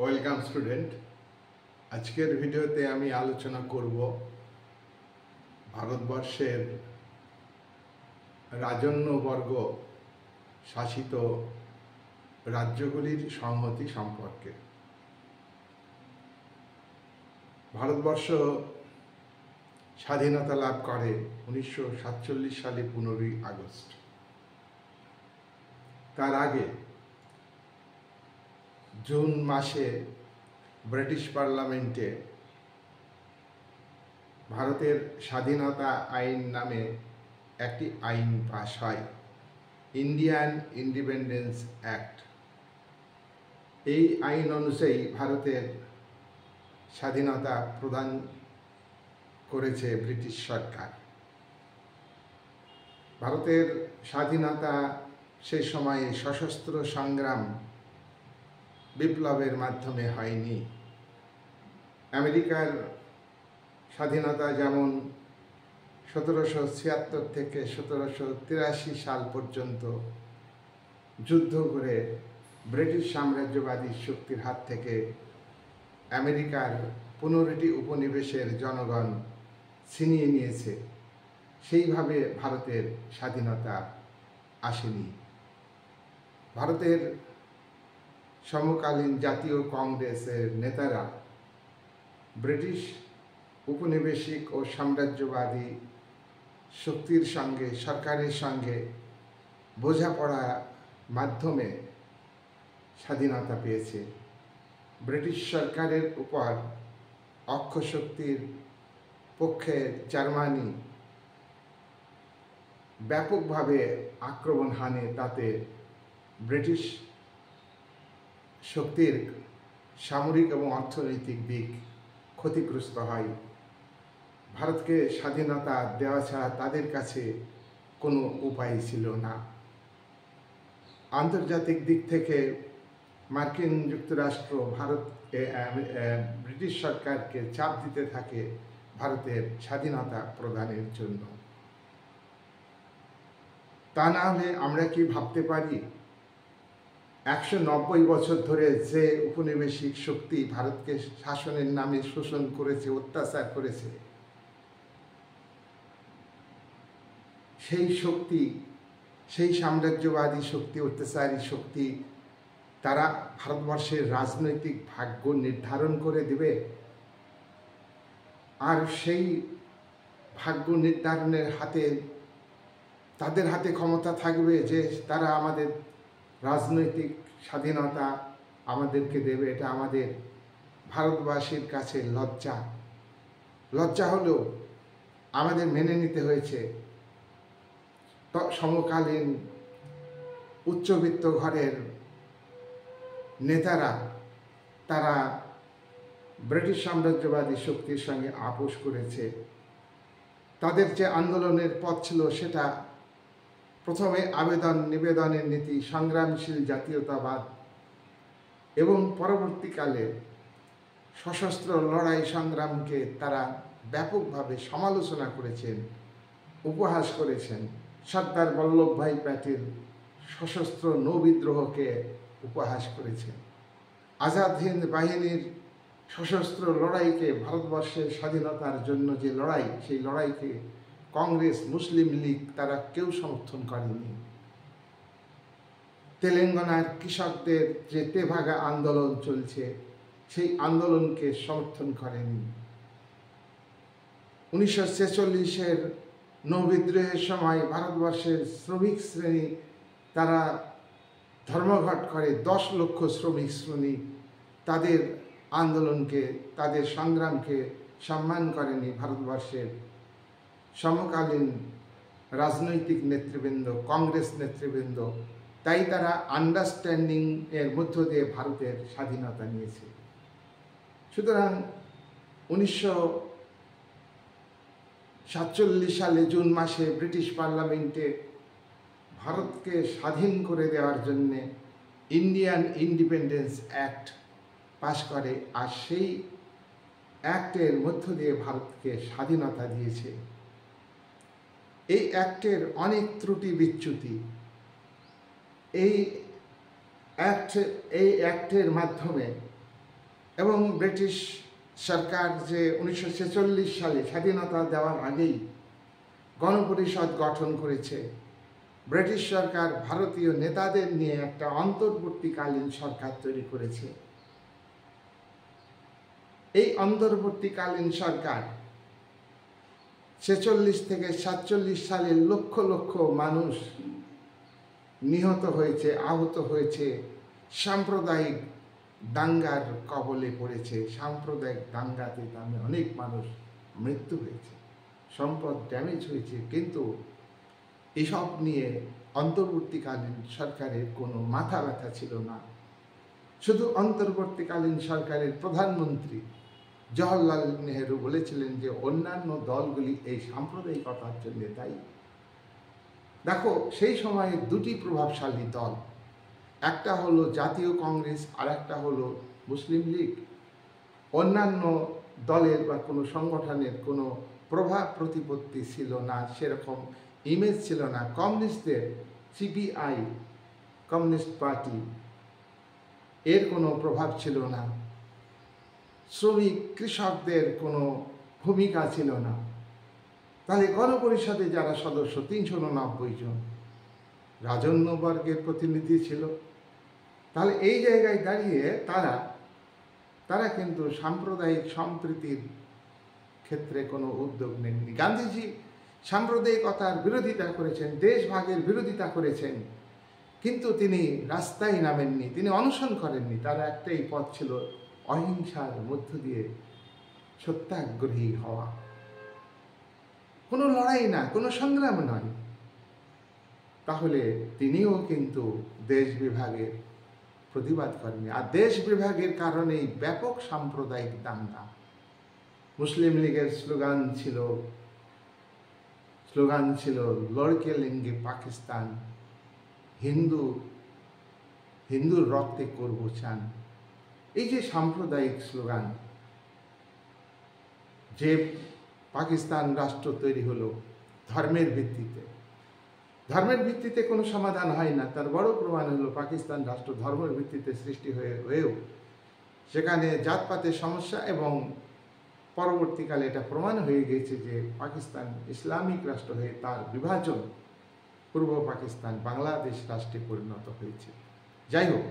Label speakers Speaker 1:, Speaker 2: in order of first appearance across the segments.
Speaker 1: Welcome student. আজকের ভিডিওতে আমি আলোচনা করব ভারতবর্ষের রাজন্যবর্গ শাসিত রাজ্যগুলির সংহতি সম্পর্কে। ভারতবর্ষ স্বাধীনতা লাভ করে 1947 সালে 15ই আগস্ট। তার আগে জুন মাসে ব্রিটিশ পার্লামেন্টে ভারতের স্বাধীনতা আইন নামে একটি আইন পাস হয়, ইন্ডিয়ান ইন্ডিপেন্ডেন্স অ্যাক্ট। এই আইন অনুযায়ী ভারতের স্বাধীনতা প্রদান করেছে ব্রিটিশ সরকার। ভারতের স্বাধীনতা সেই সময়ে সশস্ত্র সংগ্রাম বিপ্লবের মাধ্যমে হয়নি। আমেরিকার স্বাধীনতা যেমন 1776 থেকে 1783 সাল পর্যন্ত যুদ্ধ করে ব্রিটিশ সাম্রাজ্যবাদী শক্তির হাত থেকে আমেরিকার 15টি উপনিবেশের জনগণ ছিনিয়ে নিয়েছে, সেইভাবে ভারতের স্বাধীনতা আসেনি। ভারতের সমকালীন জাতীয় কংগ্রেসের নেতারা ব্রিটিশ উপনিবেশিক ও সাম্রাজ্যবাদী শক্তির সঙ্গে সরকারের সঙ্গে বোঝাপড়ার মাধ্যমে স্বাধীনতা পেয়েছে। ব্রিটিশ সরকারের উপর অক্ষশক্তির পক্ষে জার্মানি ব্যাপকভাবে আক্রমণ হানে, তাতে ব্রিটিশ শক্তির সামরিক এবং অর্থনৈতিক দিক ক্ষতিগ্রস্ত হয়। ভারতকে স্বাধীনতা দেওয়া ছাড়া তাদের কাছে কোনো উপায় ছিল না। আন্তর্জাতিক দিক থেকে মার্কিন যুক্তরাষ্ট্র ব্রিটিশ সরকারকে চাপ দিতে থাকে ভারতের স্বাধীনতা প্রদানের জন্য। তা না হলে আমরা কি ভাবতে পারি 190 বছর ধরে যে উপনিবেশিক শক্তি ভারতকে শাসনের নামে শোষণ করেছে, অত্যাচার করেছে, সেই শক্তি, সেই সাম্রাজ্যবাদী শক্তি, অত্যাচারী শক্তি, তারা ভারতবর্ষের রাজনৈতিক ভাগ্য নির্ধারণ করে দেবে? আর সেই ভাগ্য নির্ধারণের তাদের হাতে ক্ষমতা থাকবে যে তারা আমাদের রাজনৈতিক স্বাধীনতা আমাদেরকে দেবে? এটা আমাদের ভারতবাসীর কাছে লজ্জা হলেও আমাদের মেনে নিতে হয়েছে। সমকালীন উচ্চবিত্ত ঘরের নেতারা তারা ব্রিটিশ সাম্রাজ্যবাদী শক্তির সঙ্গে আপোষ করেছে। তাদের যে আন্দোলনের পথ ছিল সেটা প্রথমে নিবেদনের নীতি, সংগ্রামশীল জাতীয়তাবাদ, এবং পরবর্তীকালে সশস্ত্র লড়াই সংগ্রামকে তারা ব্যাপকভাবে সমালোচনা করেছেন, উপহাস করেছেন। সর্দার বল্লভভাই প্যাটেল সশস্ত্র নৌবিদ্রোহকে উপহাস করেছেন। আজাদ হিন্দ বাহিনীর সশস্ত্র লড়াইকে, ভারতবর্ষের স্বাধীনতার জন্য যে লড়াই, সেই লড়াইকে কংগ্রেস, মুসলিম লীগ তারা কেউ সমর্থন করেনি। তেলেঙ্গানার কৃষকদের যে তেভাগা আন্দোলন চলছে, সেই আন্দোলনকে সমর্থন করেনি। 1946-এর নৌবিদ্রোহের সময় ভারতবর্ষের শ্রমিক শ্রেণী তারা ধর্মঘট করে, 10 লক্ষ শ্রমিক শ্রেণী তাদের আন্দোলনকে, তাদের সংগ্রামকে সম্মান করেনি ভারতবর্ষের সমকালীন রাজনৈতিক নেতৃবৃন্দ, কংগ্রেস নেতৃবৃন্দ। তাই তারা আন্ডারস্ট্যান্ডিং এর মধ্য দিয়ে ভারতের স্বাধীনতা নিয়েছে। সুতরাং 1947 সালে জুন মাসে ব্রিটিশ পার্লামেন্টে ভারতকে স্বাধীন করে দেওয়ার জন্যে ইন্ডিয়ান ইন্ডিপেন্ডেন্স অ্যাক্ট পাশ করে, আর সেই অ্যাক্টের মধ্য দিয়ে ভারতকে স্বাধীনতা দিয়েছে। এই অ্যাক্টের অনেক ত্রুটি বিচ্যুতি, এই অ্যাক্টের মাধ্যমে এবং ব্রিটিশ সরকার যে 1946 সালে স্বাধীনতা দেওয়ার আগেই গণপরিষদ গঠন করেছে, ব্রিটিশ সরকার ভারতীয় নেতাদের নিয়ে একটা অন্তর্বর্তীকালীন সরকার তৈরি করেছে। এই অন্তর্বর্তীকালীন সরকার 46 থেকে 47 সালে লক্ষ লক্ষ মানুষ নিহত হয়েছে, আহত হয়েছে, সাম্প্রদায়িক দাঙ্গার কবলে পড়েছে। সাম্প্রদায়িক দাঙ্গাতে অনেক মানুষ মৃত্যু হয়েছে, সম্পদ ড্যামেজ হয়েছে। কিন্তু এসব নিয়ে অন্তর্বর্তীকালীন সরকারের কোনো মাথা ব্যথা ছিল না। শুধু অন্তর্বর্তীকালীন সরকারের প্রধানমন্ত্রী জওহরলাল নেহেরু বলেছিলেন যে অন্যান্য দলগুলি এই সাম্প্রদায়িকতার জন্য দায়ী। দেখো, সেই সময়ে দুটি প্রভাবশালী দল, একটা হলো জাতীয় কংগ্রেস আর একটা হলো মুসলিম লীগ। অন্যান্য দলের বা কোনো সংগঠনের কোনো প্রভাব প্রতিপত্তি ছিল না, সেরকম ইমেজ ছিল না। কমিউনিস্টদের সিপিআই, কমিউনিস্ট পার্টি, এর কোনো প্রভাব ছিল না। শ্রমিক কৃষকদের কোনো ভূমিকা ছিল না। তাহলে গণপরিষদে যারা সদস্য 389 জন রাজন্যবর্গের প্রতিনিধি ছিল। তাহলে এই জায়গায় দাঁড়িয়ে তারা কিন্তু সাম্প্রদায়িক সম্প্রীতির ক্ষেত্রে কোনো উদ্যোগ নেননি। গান্ধীজি সাম্প্রদায়িকতার বিরোধিতা করেছেন, দেশভাগের বিরোধিতা করেছেন, কিন্তু তিনি রাস্তায় নামেননি, তিনি অনশন করেননি। তার একটাই পথ ছিল অহিংসার মধ্য দিয়ে সত্যাগ্রহী হওয়া। কোনো লড়াই না, কোনো সংগ্রাম নয়। তাহলে তিনিও কিন্তু দেশ বিভাগের প্রতিবাদ করেননি। আর দেশ বিভাগের কারণেই ব্যাপক সাম্প্রদায়িক দাঙ্গা। মুসলিম লীগের স্লোগান ছিল লড়কে লেঙ্গে পাকিস্তান, হিন্দুর রক্তে করব চান। এই যে সাম্প্রদায়িক স্লোগান, যে পাকিস্তান রাষ্ট্র তৈরি হলো ধর্মের ভিত্তিতে কোনো সমাধান হয় না। তার বড় প্রমাণ হলো পাকিস্তান রাষ্ট্র ধর্মের ভিত্তিতে সৃষ্টি হয়েও সেখানে জাতপাতের সমস্যা, এবং পরবর্তীকালে এটা প্রমাণ হয়ে গেছে যে পাকিস্তান ইসলামিক রাষ্ট্র হয়ে তার বিভাজন পূর্ব পাকিস্তান বাংলাদেশ রাষ্ট্রে পরিণত হয়েছে। যাই হোক,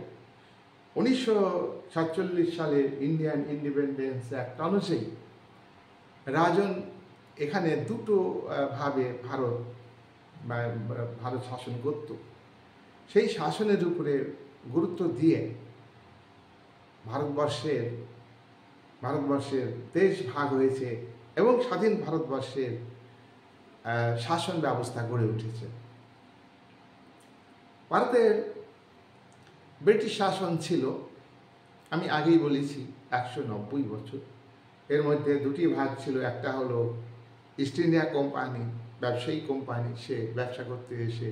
Speaker 1: 1947 সালে ইন্ডিয়ান ইন্ডিপেন্ডেন্স অ্যাক্ট অনুযায়ী রাজন এখানে দুটো ভাবে ভারত শাসন করত। সেই শাসনের উপরে গুরুত্ব দিয়ে ভারতবর্ষের দেশ ভাগ হয়েছে এবং স্বাধীন ভারতবর্ষের শাসন ব্যবস্থা গড়ে উঠেছে। ভারতের ব্রিটিশ শাসন ছিল, আমি আগেই বলেছি, 190 বছর। এর মধ্যে দুটি ভাগ ছিল। একটা হলো ইস্ট ইন্ডিয়া কোম্পানি, ব্যবসায়ী কোম্পানি, সে ব্যবসা করতে এসে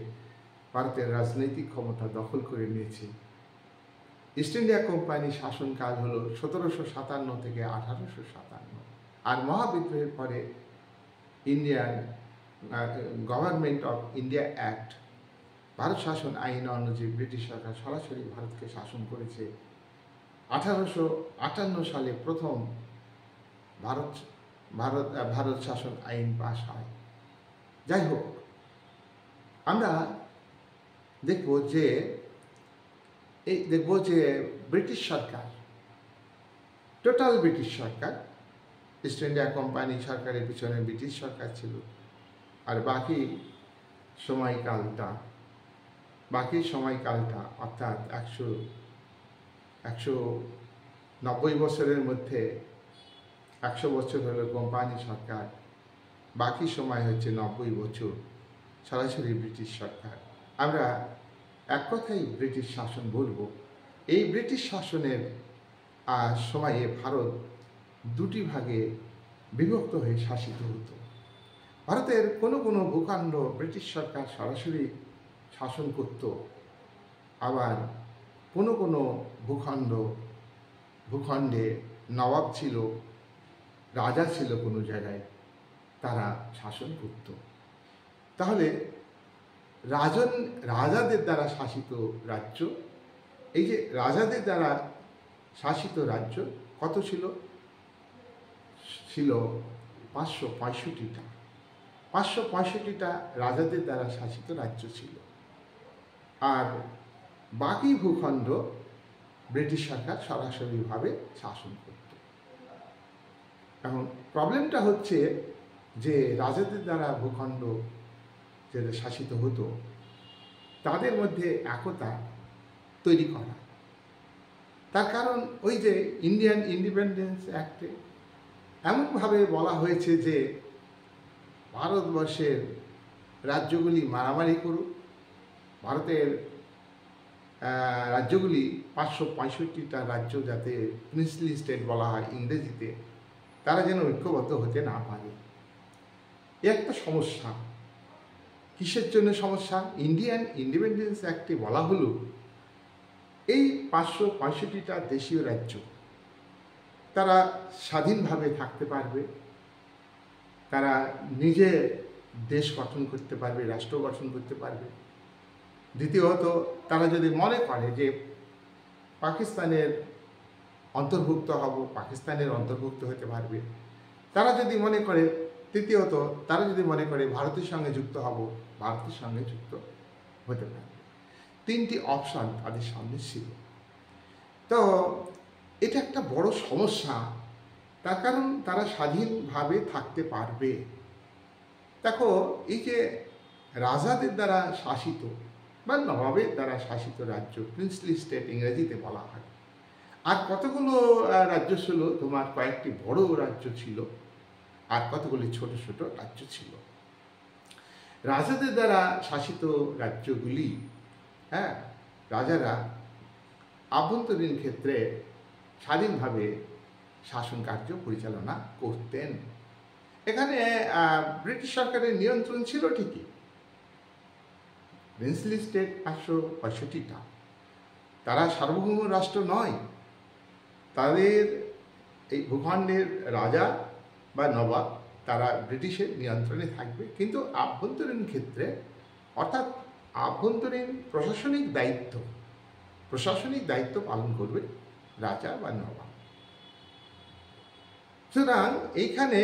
Speaker 1: ভারতের রাজনৈতিক ক্ষমতা দখল করে নিয়েছে। ইস্ট ইন্ডিয়া কোম্পানি শাসনকাল হলো 1757 থেকে 1857। আর মহাবিদ্রোহের পরে Indian government of India act, Bharat শাসন আইন অনুযায়ী ব্রিটিশ সরকার সরাসরি ভারতকে শাসন করেছে। 1858 সালে প্রথম ভারত শাসন আইন পাশ হয়। যাই হোক, আমরা দেখব যে ব্রিটিশ সরকার, টোটাল ব্রিটিশ সরকার, ইস্ট ইন্ডিয়া কোম্পানি সরকারের পিছনে ব্রিটিশ সরকার ছিল। আর বাকি সময়কালটা অর্থাৎ 190 বছরের মধ্যে 100 বছর হলো কোম্পানি সরকার, বাকি সময় হচ্ছে 90 বছর সরাসরি ব্রিটিশ সরকার। আমরা এক কথাই ব্রিটিশ শাসন বলবো। এই ব্রিটিশ শাসনের সময়ে ভারত দুটি ভাগে বিভক্ত হয়ে শাসিত হতো। ভারতের কোনো কোনো ভূখণ্ড ব্রিটিশ সরকার সরাসরি শাসন করত, আবার কোনো কোনো ভূখণ্ডে নবাব ছিল, রাজা ছিল, কোনো জায়গায় তারা শাসন করত। তাহলে রাজাদের দ্বারা শাসিত রাজ্য, এই যে রাজাদের দ্বারা শাসিত রাজ্য, কত ছিল? ছিল 565টা। 565টা রাজাদের দ্বারা শাসিত রাজ্য ছিল, আর বাকি ভূখণ্ড ব্রিটিশ সরকার সরাসরিভাবে শাসন করত। এখন প্রবলেমটা হচ্ছে যে রাজাদের দ্বারা ভূখণ্ড যেটা শাসিত হতো তাদের মধ্যে একতা তৈরি করা। তার কারণ ওই যে ইন্ডিয়ান ইন্ডিপেন্ডেন্স অ্যাক্টে এমনভাবে বলা হয়েছে যে ভারতবর্ষের রাজ্যগুলি মারামারি করুক, ভারতের রাজ্যগুলি 565টা রাজ্য যাতে প্রিন্সলি স্টেট বলা হয় ইংরেজিতে, তারা যেন ঐক্যবদ্ধ হতে না পারে। এ একটা সমস্যা। কিসের জন্য সমস্যা? ইন্ডিয়ান ইন্ডিপেন্ডেন্স অ্যাক্টে বলা হলো এই 565টা দেশীয় রাজ্য তারা স্বাধীনভাবে থাকতে পারবে, তারা নিজে দেশ গঠন করতে পারবে, রাষ্ট্র গঠন করতে পারবে। দ্বিতীয়ত, তারা যদি মনে করে যে পাকিস্তানের অন্তর্ভুক্ত হব, পাকিস্তানের অন্তর্ভুক্ত হতে পারবে। তারা যদি মনে করে, তৃতীয়ত, তারা যদি মনে করে ভারতের সঙ্গে যুক্ত হব, ভারতের সঙ্গে যুক্ত হতে পারবে। 3টি অপশন তাদের সামনে ছিল। তো এটা একটা বড় সমস্যা, তার কারণ তারা স্বাধীনভাবে থাকতে পারবে। দেখো, এই যে রাজাদের দ্বারা শাসিত বা নবাবের দ্বারা শাসিত রাজ্য, প্রিন্সলি স্টেট ইংরেজিতে বলা হয়, আর কতগুলো রাজ্য ছিল, তোমার কয়েকটি বড় রাজ্য ছিল আর কতগুলি ছোট ছোট রাজ্য ছিল। রাজাদের দ্বারা শাসিত রাজ্যগুলি, রাজারা আভ্যন্তরীণ ক্ষেত্রে স্বাধীনভাবে শাসন কার্য পরিচালনা করতেন। এখানে ব্রিটিশ সরকারের নিয়ন্ত্রণ ছিল ঠিকই, প্রিন্সলি স্টেট 565টা, তারা সার্বভৌম রাষ্ট্র নয়। তাদের এই ভূখণ্ডের রাজা বা নবাব তারা ব্রিটিশের নিয়ন্ত্রণে থাকবে, কিন্তু আভ্যন্তরীণ ক্ষেত্রে, অর্থাৎ আভ্যন্তরীণ প্রশাসনিক দায়িত্ব পালন করবে রাজা বা নবাব। সুতরাং এইখানে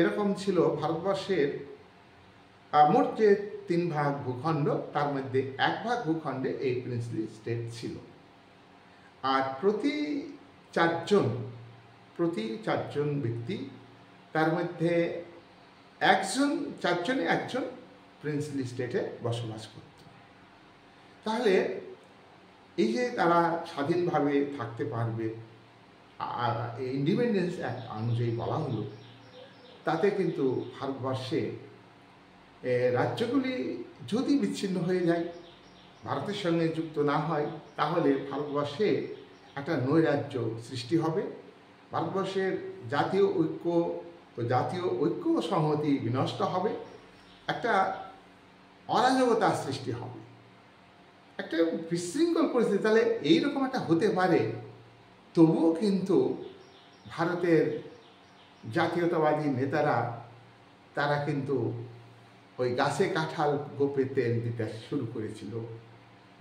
Speaker 1: এরকম ছিল ভারতবর্ষের মোট যে 3 ভাগ ভূখণ্ড, তার মধ্যে 1 ভাগ ভূখণ্ডে এই প্রিন্সলি স্টেট ছিল। আর প্রতি চারজন ব্যক্তি, তার মধ্যে 4জনে একজন প্রিন্সলি স্টেটে বসবাস করত। তাহলে এই যে তারা স্বাধীনভাবে থাকতে পারবে, ইন্ডিপেন্ডেন্স অ্যাক্ট অনুযায়ী বলা হলো, তাতে কিন্তু ভারতবর্ষে রাজ্যগুলি যদি বিচ্ছিন্ন হয়ে যায়, ভারতের সঙ্গে যুক্ত না হয়, তাহলে ভারতবর্ষে একটা নৈরাজ্য সৃষ্টি হবে। ভারতবর্ষের জাতীয় ঐক্য ও সংহতি বিনষ্ট হবে, একটা অরাজকতার সৃষ্টি হবে, একটা বিশৃঙ্খল পরিস্থিতি। তাহলে এইরকম একটা হতে পারে, তবুও কিন্তু ভারতের জাতীয়তাবাদী নেতারা তারা কিন্তু ওই গাছে কাঁঠাল গোপে তেল দিতে শুরু করেছিল।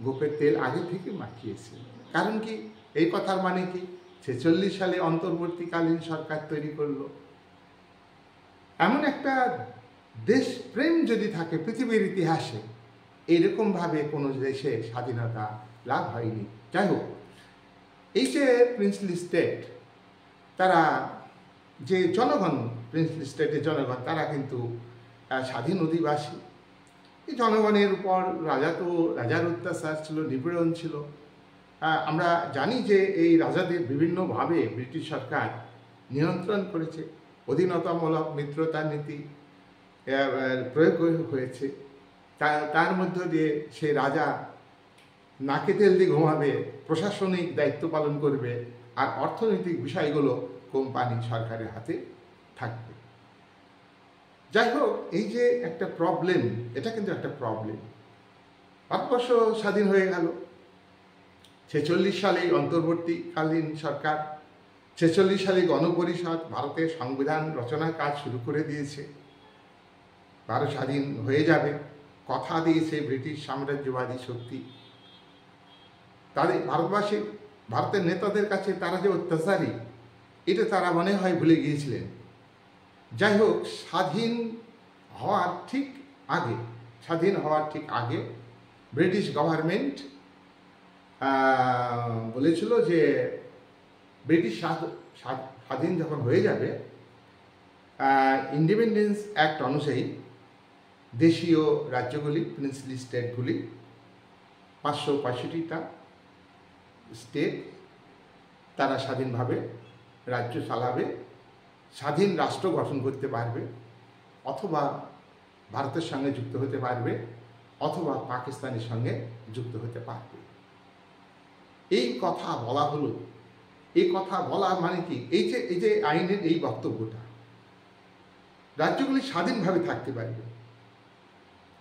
Speaker 1: গোপের তেল আগে থেকে মাখিয়েছিল। কারণ কি? এই কথার মানে কি? 46 সালে অন্তর্বর্তীকালীন সরকার তৈরি করলো। এমন একটা দেশপ্রেম যদি থাকে পৃথিবীর ইতিহাসে, এইরকমভাবে কোনো দেশে স্বাধীনতা লাভ হয়নি। যাই হোক, এই যে প্রিন্সলি স্টেট, তারা যে জনগণ, প্রিন্সলি স্টেটের জনগণ, তারা কিন্তু স্বাধীন অধিবাসী। এই জনগণের উপর রাজার অত্যাচার ছিল, নিপীড়ন ছিল। আমরা জানি যে এই রাজাদের বিভিন্নভাবে ব্রিটিশ সরকার নিয়ন্ত্রণ করেছে, অধীনতামূলক মিত্রতা নীতি প্রয়োগ হয়েছে। তার মধ্য দিয়ে সে রাজা নাকে তেল দিয়ে ঘুমাবে, প্রশাসনিক দায়িত্ব পালন করবে, আর অর্থনৈতিক বিষয়গুলো কোম্পানি সরকারের হাতে থাকবে। যাই হোক, এই যে একটা প্রবলেম, এটা কিন্তু একটা প্রবলেম। ভারতবর্ষ স্বাধীন হয়ে গেল। 46 সালে অন্তর্বর্তীকালীন সরকার, 46 সালে গণপরিষদ ভারতের সংবিধান রচনার কাজ শুরু করে দিয়েছে। ভারত স্বাধীন হয়ে যাবে কথা দিয়েছে ব্রিটিশ সাম্রাজ্যবাদী শক্তি। তাদের ভারতবাসীর ভারতের নেতাদের কাছে তারা যে অত্যাচারী এটা তারা মনে হয় ভুলে গিয়েছিলেন। যাই হোক, স্বাধীন হওয়ার ঠিক আগে ব্রিটিশ গভর্নমেন্ট বলেছিল যে ব্রিটিশ স্বাধীন যখন হয়ে যাবে, ইন্ডিপেন্ডেন্স অ্যাক্ট অনুযায়ী দেশীয় রাজ্যগুলি, প্রিন্সলি স্টেটগুলি, 565টা স্টেট, তারা স্বাধীনভাবে রাজ্য চালাবে, স্বাধীন রাষ্ট্র গঠন করতে পারবে, অথবা ভারতের সঙ্গে যুক্ত হতে পারবে, অথবা পাকিস্তানের সঙ্গে যুক্ত হতে পারবে। এই কথা বলা হলো। এই কথা বলা মানে কি, এই যে আইনের এই বক্তব্যটা, রাজ্যগুলি স্বাধীনভাবে থাকতে পারবে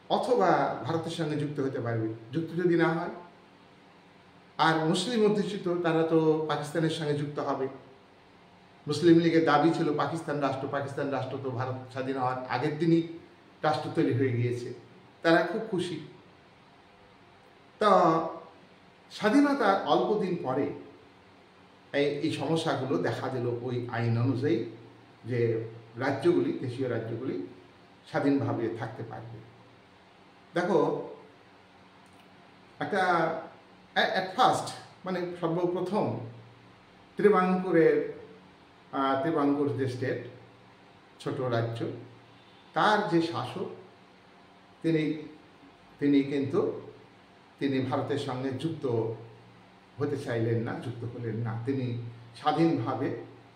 Speaker 1: অথবা ভারতের সঙ্গে যুক্ত হতে পারবে। যুক্ত যদি না হয়, আর মুসলিম অধ্যুষিত, তারা তো পাকিস্তানের সঙ্গে যুক্ত হবে। মুসলিম লীগের দাবি ছিল পাকিস্তান রাষ্ট্র তো ভারত স্বাধীন হওয়ার আগের দিনই রাষ্ট্র তৈরি হয়ে গিয়েছে, তারা খুব খুশি। তা স্বাধীনতার অল্প দিন পরে এই সমস্যাগুলো দেখা দিল ওই আইন অনুযায়ী, যে রাজ্যগুলি, দেশীয় রাজ্যগুলি স্বাধীনভাবে থাকতে পারবে। দেখো, একটা অ্যাট ফার্স্ট মানে সর্বপ্রথম ত্রিবাঙ্কুর যে স্টেট, ছোট রাজ্য, তার যে শাসক তিনি ভারতের সঙ্গে যুক্ত হলেন না, তিনি স্বাধীনভাবে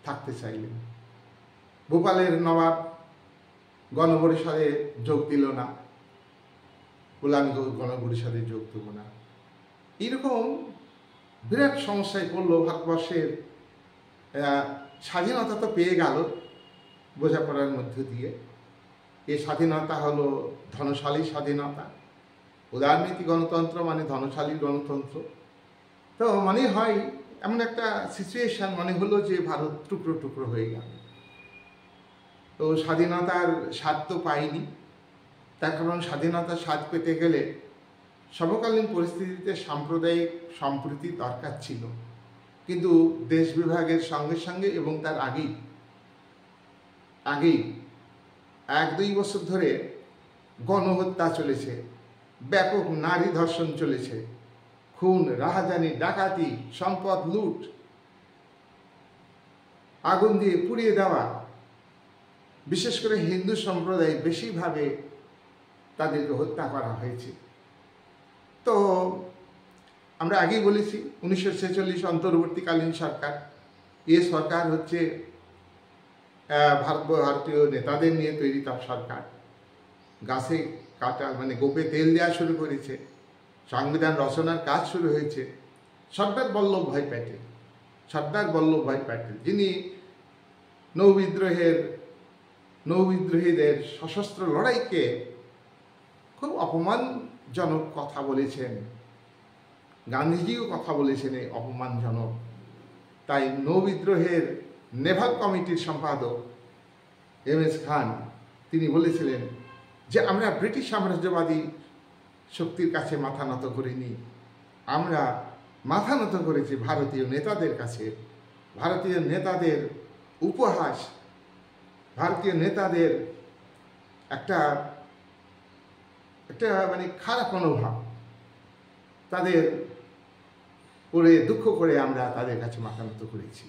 Speaker 1: থাকতে চাইলেন। ভোপালের নবাব গণপরিষদে যোগ দিল না, বলে আমি গণপরিষদে যোগ দেব না। এরকম বিরাট সমস্যায় পড়লো ভারতবর্ষের। স্বাধীনতা তো পেয়ে গেল বোঝাপড়ার মধ্য দিয়ে। এই স্বাধীনতা হলো ধনশালী স্বাধীনতা। উদারনীতি গণতন্ত্র মানে ধনশালী গণতন্ত্র। তো মনে হয় এমন একটা সিচুয়েশন মনে হলো যে ভারত টুকরো টুকরো হয়ে গেল। তো স্বাধীনতার স্বাদ তো পাইনি, তার কারণ স্বাধীনতার স্বাদ পেতে গেলে সমকালীন পরিস্থিতিতে সাম্প্রদায়িক সম্প্রীতি দরকার ছিল। কিন্তু দেশ বিভাগের সঙ্গে সঙ্গে এবং তার আগেই 1-2 বছর ধরে গণহত্যা চলেছে, ব্যাপক নারী ধর্ষণ চলেছে, খুন, রাহাজানি, ডাকাতি, সম্পদ লুট, আগুন দিয়ে পুড়িয়ে দেওয়া, বিশেষ করে হিন্দু সম্প্রদায় বেশিভাবে তাদেরকে হত্যা করা হয়েছে। তো আমরা আগেই বলেছি 1946 অন্তর্বর্তীকালীন সরকার, সরকার হচ্ছে ভারতীয় নেতাদের নিয়ে তৈরি তার সরকার। গাছে কাটা মানে গোপে তেল দেওয়া শুরু করেছে, সংবিধান রচনার কাজ শুরু হয়েছে। সর্দার বল্লভভাই প্যাটেল, যিনি নৌবিদ্রোহীদের সশস্ত্র লড়াইকে খুব অপমানজনক কথা বলেছেন। গান্ধীজিও কথা বলেছেন এই অপমানজনক। তাই নৌবিদ্রোহের নেভাল কমিটির সম্পাদক MS খান তিনি বলেছিলেন যে আমরা ব্রিটিশ সাম্রাজ্যবাদী শক্তির কাছে মাথা নত করিনি, আমরা মাথা নত করেছি ভারতীয় নেতাদের কাছে। ভারতীয় নেতাদের উপহাস, ভারতীয় নেতাদের একটা মানে খারাপ মনোভাব, তাদের পরে দুঃখ করে আমরা তাদের কাছে মাথা নত করেছি।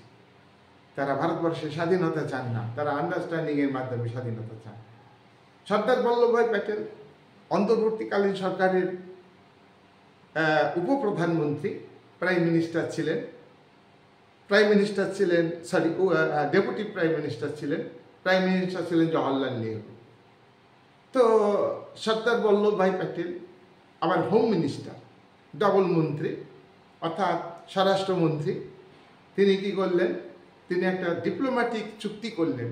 Speaker 1: তারা ভারতবর্ষের স্বাধীনতা চান না, তারা আন্ডারস্ট্যান্ডিংয়ের মাধ্যমে স্বাধীনতা চান। সর্দার বল্লভভাই প্যাটেল অন্তর্বর্তীকালীন সরকারের উপপ্রধানমন্ত্রী, প্রাইম মিনিস্টার ছিলেন, ডেপুটি প্রাইম মিনিস্টার ছিলেন। প্রাইম মিনিস্টার ছিলেন জওহরলাল নেহরু। তো সর্দার বল্লভভাই প্যাটেল আবার হোম মিনিস্টার, ডবল মন্ত্রী, অর্থাৎ স্বরাষ্ট্রমন্ত্রী। তিনি কি করলেন, তিনি একটা ডিপ্লোম্যাটিক চুক্তি করলেন,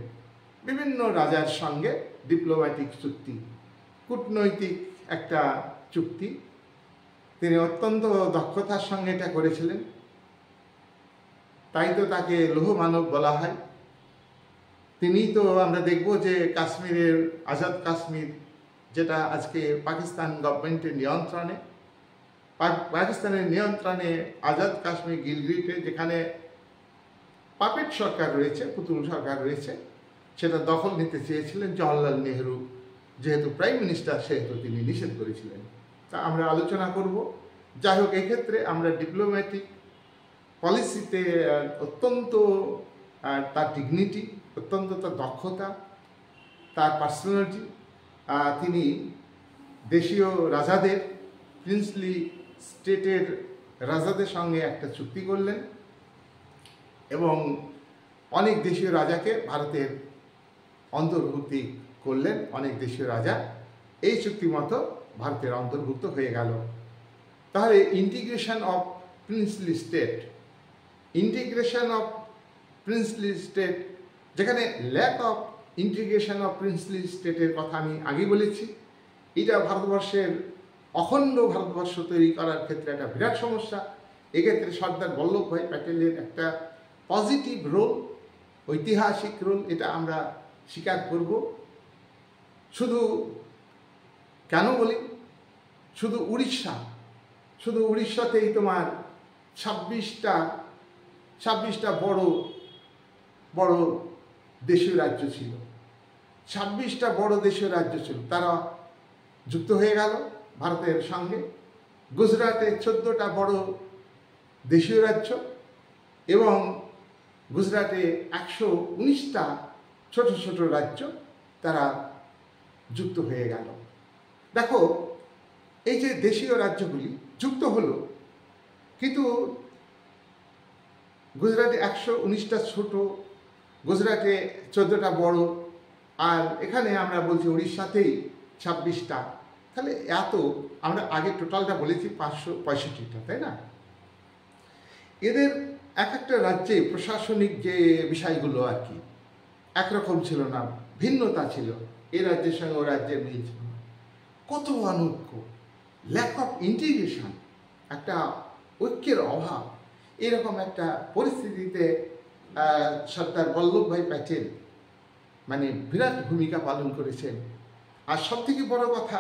Speaker 1: বিভিন্ন রাজার সঙ্গে ডিপ্লোম্যাটিক চুক্তি, কূটনৈতিক একটা চুক্তি। তিনি অত্যন্ত দক্ষতার সঙ্গে এটা করেছিলেন, তাই তো তাকে লৌহ মানব বলা হয়। তিনি তো আমরা দেখব যে কাশ্মীরের আজাদ কাশ্মীর, যেটা আজকে পাকিস্তান গভর্নমেন্টের নিয়ন্ত্রণে, পাকিস্তানের নিয়ন্ত্রণে আজাদ কাশ্মীর গিলগিটে, যেখানে পাপেট সরকার রয়েছে, পুতুল সরকার রয়েছে, সেটা দখল নিতে চেয়েছিলেন জওহরলাল নেহরু। যেহেতু প্রাইম মিনিস্টার, সেহেতু তিনি নিষেধ করেছিলেন। তা আমরা আলোচনা করব। যাই হোক, এক্ষেত্রে আমরা ডিপ্লোম্যাটিক পলিসিতে অত্যন্ত তার ডিগনিটি, অত্যন্ত তার দক্ষতা, তার পার্সোনালিটি, তিনি দেশীয় রাজাদের, প্রিন্সলি স্টেটের রাজাদের সঙ্গে একটা চুক্তি করলেন এবং অনেক দেশীয় রাজাকে ভারতের অন্তর্ভুক্তি করলেন। অনেক দেশীয় রাজা এই চুক্তি মতো ভারতের অন্তর্ভুক্ত হয়ে গেল। তাহলে integration of princely state, integration of princely state, যেখানে lack of integration of princely স্টেটের কথা আমি আগে বলেছি, এটা ভারতবর্ষের অখণ্ড ভারতবর্ষ তৈরি করার ক্ষেত্রে একটা বিরাট সমস্যা। এক্ষেত্রে সর্দার বল্লভভাই প্যাটেলের একটা পজিটিভ রোল, ঐতিহাসিক রোল, এটা আমরা স্বীকার করব। শুধু কেন বলি, শুধু উড়িষ্যাতেই তোমার 26টা বড় বড় দেশীয় রাজ্য ছিল। 26টা বড় দেশীয় রাজ্য ছিল, তারা যুক্ত হয়ে গেল ভারতের সঙ্গে। গুজরাটে 14টা বড় দেশীয় রাজ্য এবং গুজরাটে 119টা ছোট ছোট রাজ্য, তারা যুক্ত হয়ে গেল। দেখো, এই যে দেশীয় রাজ্যগুলি যুক্ত হলো, কিন্তু গুজরাটে 119টা ছোট, গুজরাটে 14টা বড়, আর এখানে আমরা বলছি উড়িষ্যাতেই 26টা। তাহলে এত, আমরা আগে টোটালটা বলেছি 565টা, তাই না? এদের এক একটা রাজ্যে প্রশাসনিক যে বিষয়গুলো আর কি একরকম ছিল না, ভিন্নতা ছিল। এ রাজ্যের সঙ্গে ও রাজ্যের মিল ছিল না। কত অনৈক্য, ল্যাক অফ ইন্টিগ্রেশন, একটা ঐক্যের অভাব। এরকম একটা পরিস্থিতিতে সর্দার বল্লভভাই প্যাটেল মানে বিরাট ভূমিকা পালন করেছেন। আর সব থেকে বড় কথা,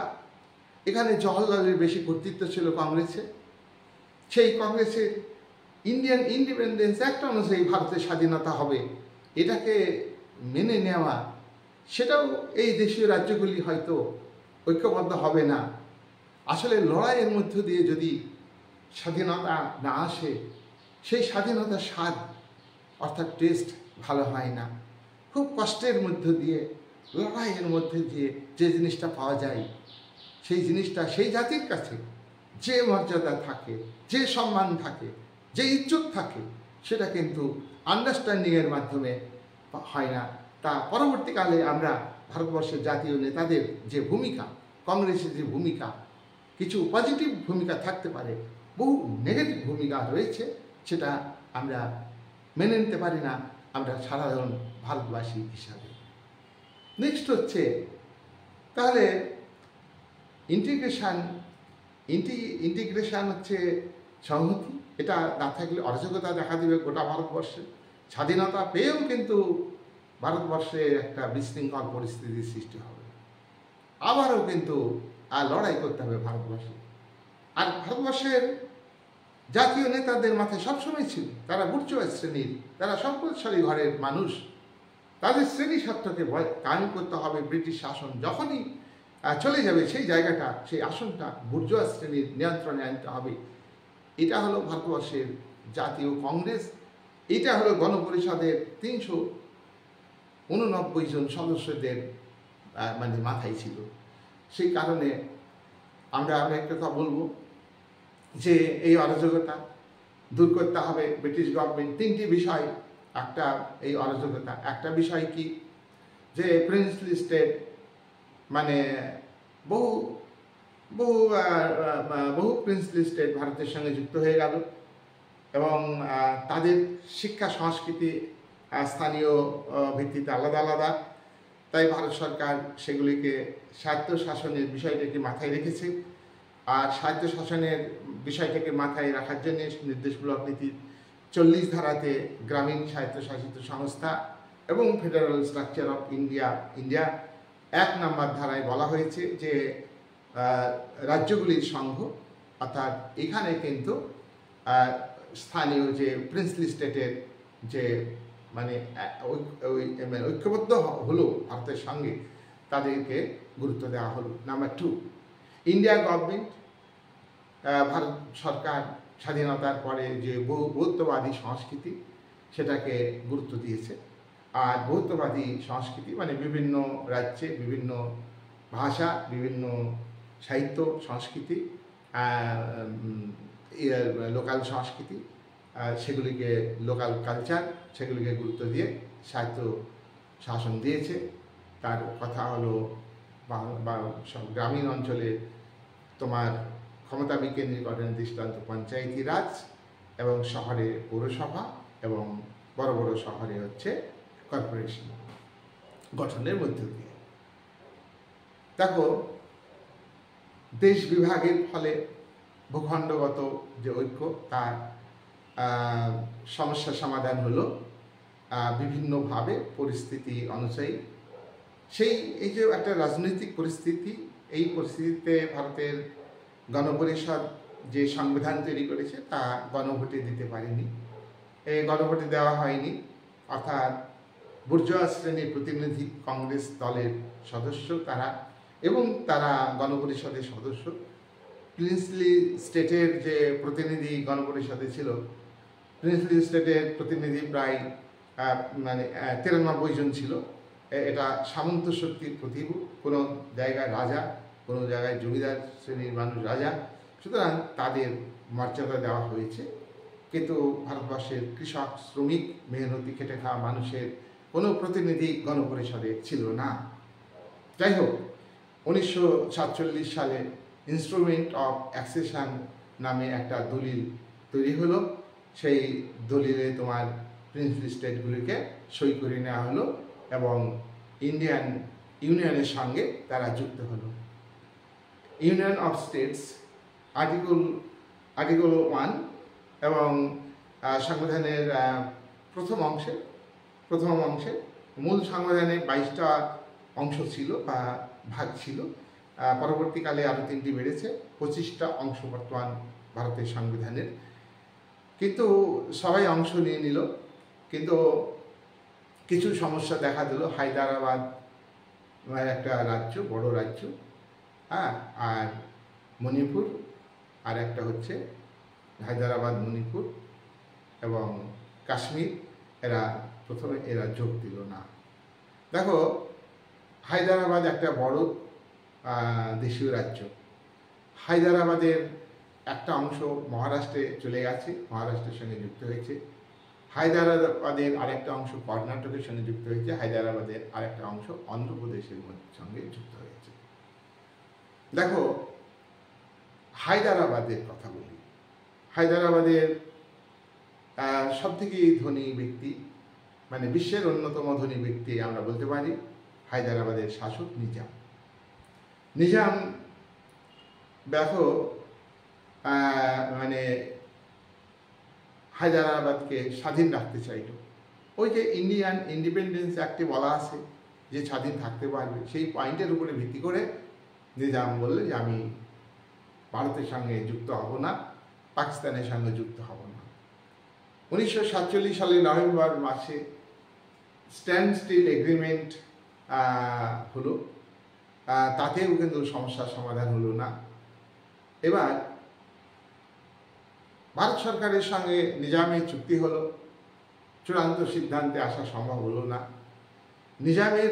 Speaker 1: এখানে জওহরলালের বেশি কর্তৃত্ব ছিল কংগ্রেসে। সেই কংগ্রেসের ইন্ডিয়ান ইন্ডিপেন্ডেন্স অ্যাক্ট অনুযায়ী ভারতের স্বাধীনতা হবে, এটাকে মেনে নেওয়া, সেটাও এই দেশীয় রাজ্যগুলি হয়তো ঐক্যবদ্ধ হবে না। আসলে লড়াইয়ের মধ্য দিয়ে যদি স্বাধীনতা না আসে, সেই স্বাধীনতার স্বাদ অর্থাৎ টেস্ট ভালো হয় না। খুব কষ্টের মধ্য দিয়ে, লড়াইয়ের মধ্যে দিয়ে যে জিনিসটা পাওয়া যায়, সেই জিনিসটা সেই জাতির কাছে যে মর্যাদা থাকে, যে সম্মান থাকে, যে ইজ্জত থাকে, সেটা কিন্তু আন্ডারস্ট্যান্ডিংয়ের মাধ্যমে হয় না। তা পরবর্তীকালে আমরা ভারতবর্ষের জাতীয় নেতাদের যে ভূমিকা, কংগ্রেসের যে ভূমিকা, কিছু পজিটিভ ভূমিকা থাকতে পারে, বহু নেগেটিভ ভূমিকা রয়েছে, সেটা আমরা মেনে নিতে পারি না আমরা সাধারণ ভারতবাসী হিসাবে। নেক্সট হচ্ছে, তাহলে ইন্টিগ্রেশন হচ্ছে সংহতি। এটা না থাকলে অরাজকতা দেখা দেবে গোটা ভারতবর্ষে। স্বাধীনতা পেয়েও কিন্তু ভারতবর্ষে একটা বিশৃঙ্খল পরিস্থিতির সৃষ্টি হবে। আবারও কিন্তু লড়াই করতে হবে ভারতবর্ষে। আর ভারতবর্ষের জাতীয় নেতাদের মাথায় সবসময় ছিল, তারা বুর্জোয়া শ্রেণীর, তারা সম্পদশালী ঘরের মানুষ। তাদের শ্রেণী স্বার্থকে কায়েম করতে হবে। ব্রিটিশ শাসন যখনই চলে যাবে, সেই জায়গাটা, সেই আসনটা বুর্জোয়া শ্রেণীর নিয়ন্ত্রণে আনতে হবে। এটা হলো ভারতবর্ষের জাতীয় কংগ্রেস, এটা হলো গণপরিষদের 389 জন সদস্যদের মানে মাথায় ছিল। সেই কারণে আমরা অনেক কথা বলবো যে এই অরাজকতা দূর করতে হবে। ব্রিটিশ গভর্নমেন্ট 3টি বিষয়, একটা এই অরাজকতা, একটা বিষয় কি, যে প্রিন্সলি স্টেট মানে বহু বহু বহু প্রিন্সলি স্টেট ভারতের সঙ্গে যুক্ত হয়ে গেল এবং তাদের শিক্ষা সংস্কৃতি স্থানীয় ভিত্তিতে আলাদা আলাদা। তাই ভারত সরকার সেগুলিকে স্বায়ত্তশাসনের বিষয়টাকে মাথায় রেখেছে। আর স্বায়ত্তশাসনের বিষয়টাকে মাথায় রাখার জন্য নির্দেশমূলক নীতির 40 ধারাতে গ্রামীণ স্বায়ত্তশাসিত সংস্থা এবং ফেডারেল স্ট্রাকচার অফ ইন্ডিয়া 1 নম্বর ধারায় বলা হয়েছে যে রাজ্যগুলির সংঘ অর্থাৎ এখানে কিন্তু স্থানীয় যে প্রিন্সলি স্টেটের যে মানে ঐক্যবদ্ধ হলো ভারতের সঙ্গে, তাদেরকে গুরুত্ব দেওয়া হলো। নাম্বার 2, ইন্ডিয়া গভর্নমেন্ট, ভারত সরকার স্বাধীনতার পরে যে বহুত্ববাদী সংস্কৃতি সেটাকে গুরুত্ব দিয়েছে। আর বহুত্ববাদী সংস্কৃতি মানে বিভিন্ন রাজ্যে বিভিন্ন ভাষা, বিভিন্ন সাহিত্য সংস্কৃতি, লোকাল সংস্কৃতি, সেগুলিকে লোকাল কালচার, সেগুলিকে গুরুত্ব দিয়ে সাহিত্য শাসন দিয়েছে। তার কথা হলো বা গ্রামীণ অঞ্চলে তোমার ক্ষমতা বিকেন্দ্রীকরণের দৃষ্টান্ত পঞ্চায়েতি রাজ, এবং শহরে পৌরসভা, এবং বড় বড় শহরে হচ্ছে কর্পোরেশন গঠনের মধ্য দিয়ে। দেখো, দেশ বিভাগের ফলে ভূখণ্ডগত যে ঐক্য, তার সমস্যা সমাধান হলো বিভিন্নভাবে পরিস্থিতি অনুযায়ী। এই যে একটা রাজনৈতিক পরিস্থিতি, এই পরিস্থিতিতে ভারতের গণপরিষদ যে সংবিধান তৈরি করেছে তা গণভোটে দিতে পারেনি, এই গণভোটে দেওয়া হয়নি। অর্থাৎ বুর্জোয়া শ্রেণীর প্রতিনিধি কংগ্রেস দলের সদস্য তারা, এবং তারা গণপরিষদের সদস্য। প্রিন্সলি স্টেটের যে প্রতিনিধি গণপরিষদে ছিল, প্রিন্সলি স্টেটের প্রতিনিধি প্রায় 93 জন ছিল। এটা সামন্ত শক্তির প্রতীক। কোনো জায়গায় রাজা, কোনো জায়গায় জমিদার শ্রেণীর মানুষ রাজা, সুতরাং তাদের মর্যাদা দেওয়া হয়েছে। কিন্তু ভারতবর্ষের কৃষক, শ্রমিক, মেহনতি খেটে খাওয়া মানুষের কোনো প্রতিনিধি গণপরিষদে ছিল না। যাই হোক, 1947 সালে ইনস্ট্রুমেন্ট অফ অ্যাক্সেশন নামে একটা দলিল তৈরি হলো। সেই দলিলে তোমার প্রিন্সলি স্টেটগুলিকে সই করে নেওয়া হলো এবং ইন্ডিয়ান ইউনিয়নের সঙ্গে তারা যুক্ত হলো। ইউনিয়ন অফ স্টেটস আর্টিকেল 1 এবং সংবিধানের প্রথম অংশে মূল সংবিধানে 22টা অংশ ছিল বা ভাগ ছিল। পরবর্তীকালে আরও 3টি বেড়েছে, 25টা অংশ বর্তমান ভারতের সংবিধানের। কিন্তু সবাই অংশ নিয়ে নিল, কিন্তু কিছু সমস্যা দেখা দিল। হায়দ্রাবাদ একটা রাজ্য, বড় রাজ্য, আর মণিপুর, আর একটা হচ্ছে হায়দ্রাবাদ, মণিপুর এবং কাশ্মীর, প্রথমে এরা যোগ দিল না। দেখো, হায়দ্রাবাদ একটা বড় দেশীয় রাজ্য। হায়দ্রাবাদের একটা অংশ মহারাষ্ট্রে চলে গেছে, মহারাষ্ট্রের সঙ্গে যুক্ত হয়েছে। হায়দ্রাবাদের আরেকটা অংশ কর্ণাটকের সঙ্গে যুক্ত হয়েছে। হায়দ্রাবাদের আরেকটা অংশ অন্ধ্রপ্রদেশের সঙ্গে যুক্ত হয়েছে। দেখো, হায়দ্রাবাদের কথা বলি। হায়দ্রাবাদের সবথেকে ধনী ব্যক্তি, মানে বিশ্বের অন্যতম ধনী ব্যক্তি আমরা বলতে পারি, হায়দ্রাবাদের শাসক নিজাম। দেখো, মানে হায়দ্রাবাদকে স্বাধীন রাখতে চাইল। ওই যে ইন্ডিয়ান ইন্ডিপেন্ডেন্স অ্যাক্টে বলা আছে যে স্বাধীন থাকতে পারবে, সেই পয়েন্টের উপরে ভিত্তি করে নিজাম বললে যে আমি ভারতের সঙ্গে যুক্ত হব না, পাকিস্তানের সঙ্গে যুক্ত হব না। 1947 সালের নভেম্বর মাসে স্ট্যান্ড স্টিল এগ্রিমেন্ট হলো, তাতেও কিন্তু সমস্যার সমাধান হলো না। এবার ভারত সরকারের সঙ্গে নিজামের চুক্তি হলো, চূড়ান্ত সিদ্ধান্তে আসা সম্ভব হলো না। নিজামের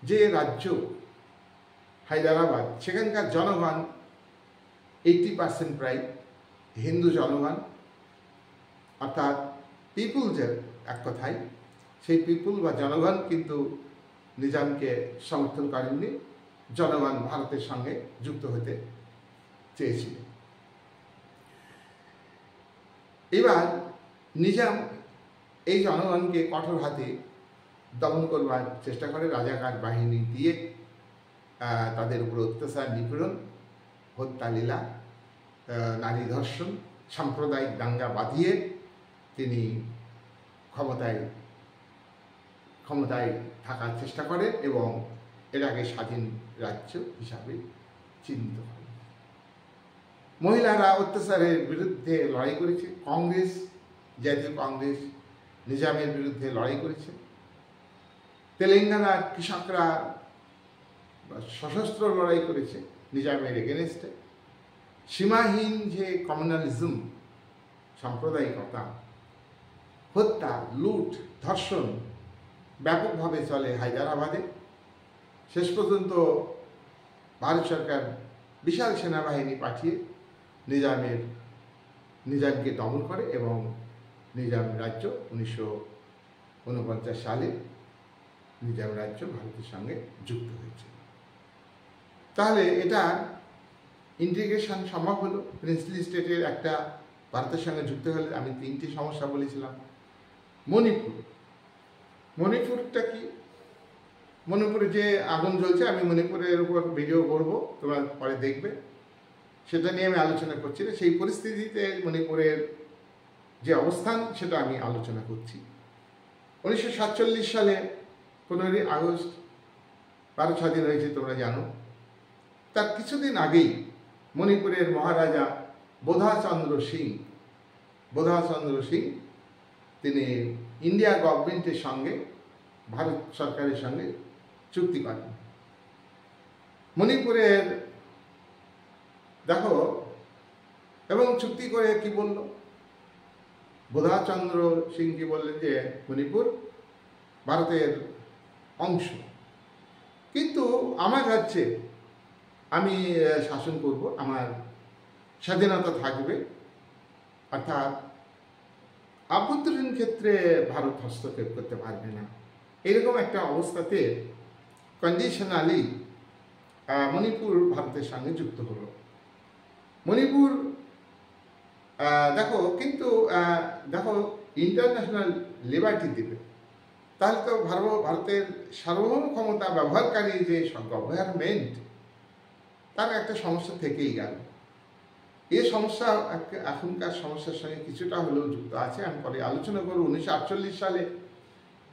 Speaker 1: যে রাজ্য হায়দ্রাবাদ, সেখানকার জনগণ 80% প্রায় হিন্দু জনগণ, অর্থাৎ পিপুলসের এক কথায়, সেই পিপুল বা জনগণ কিন্তু নিজামকে সমর্থন করেননি। জনগণ ভারতের সঙ্গে যুক্ত হতে চেয়েছিল। এবার নিজাম এই জনগণকে কঠোর হাতে দমন করবার চেষ্টা করে, রাজাকার বাহিনী দিয়ে তাদের উপর অত্যাচার, নিপীড়ন, হত্যা, লীলা, নারী ধর্ষণ, সাম্প্রদায়িক দাঙ্গা বাঁধিয়ে তিনি ক্ষমতায় থাকার চেষ্টা করেন এবং এর আগে স্বাধীন রাজ্য হিসাবে চিহ্নিত হয়। মহিলারা অত্যাচারের বিরুদ্ধে লড়াই করেছে, কংগ্রেস, জাতীয় কংগ্রেস নিজামের বিরুদ্ধে লড়াই করেছে, তেলেঙ্গানার কৃষকরা সশস্ত্র লড়াই করেছে নিজামের এগেনস্টে। সীমাহীন যে কমিউনালিজম, সাম্প্রদায়িকতা, হত্যা, লুট, ধর্ষণ ব্যাপকভাবে চলে হায়দ্রাবাদে। শেষ পর্যন্ত ভারত সরকার বিশাল সেনাবাহিনী পাঠিয়ে নিজামকে দমন করে এবং নিজাম রাজ্য 1949 সালে নিজাম রাজ্য ভারতের সঙ্গে যুক্ত হয়েছে। তাহলে এটা ইন্টিগ্রেশন সম্ভব হলো। প্রিন্সলি স্টেটের একটা ভারতের সঙ্গে যুক্ত হলে আমি 3টি সমস্যা বলেছিলাম। মণিপুরটা কি? মণিপুরে যে আগুন জ্বলছে, আমি মণিপুরের উপর ভিডিও করব, তোমরা পরে দেখবে, সেটা নিয়ে আমি আলোচনা করছি না। সেই পরিস্থিতিতে মণিপুরের যে অবস্থান সেটা আমি আলোচনা করছি। 1947 সালে 15ই আগস্ট ভারত স্বাধীন হয়েছে, তোমরা জানো। তার কিছুদিন আগেই মণিপুরের মহারাজা বোধাচন্দ্র সিং তিনি ইন্ডিয়া গভর্নমেন্টের সঙ্গে, ভারত সরকারের সঙ্গে চুক্তি করেন। মণিপুরের দেখো, এবং চুক্তি করে কি বলল বোধাচন্দ্র সিং? কি বললেন যে মণিপুর ভারতের অংশ, কিন্তু আমার রাজ্যে আমি শাসন করব, আমার স্বাধীনতা থাকবে, অর্থাৎ আভ্যন্তরীণ ক্ষেত্রে ভারত হস্তক্ষেপ করতে পারবে না। এরকম একটা অবস্থাতে কন্ডিশনালি মণিপুর ভারতের সঙ্গে যুক্ত হলো। মণিপুর দেখো, কিন্তু দেখো ইন্টারন্যাশনাল লিবার্টি দিবে, তাহলে তো ভারতের সার্বভৌম ক্ষমতা ব্যবহারকারী যে গভর্নমেন্ট, তার একটা সমস্যা থেকেই গেল। এই সমস্যা এখনকার সমস্যার সঙ্গে কিছুটা হলেও যুক্ত আছে, আমি পরে আলোচনা করব। 1948 সালে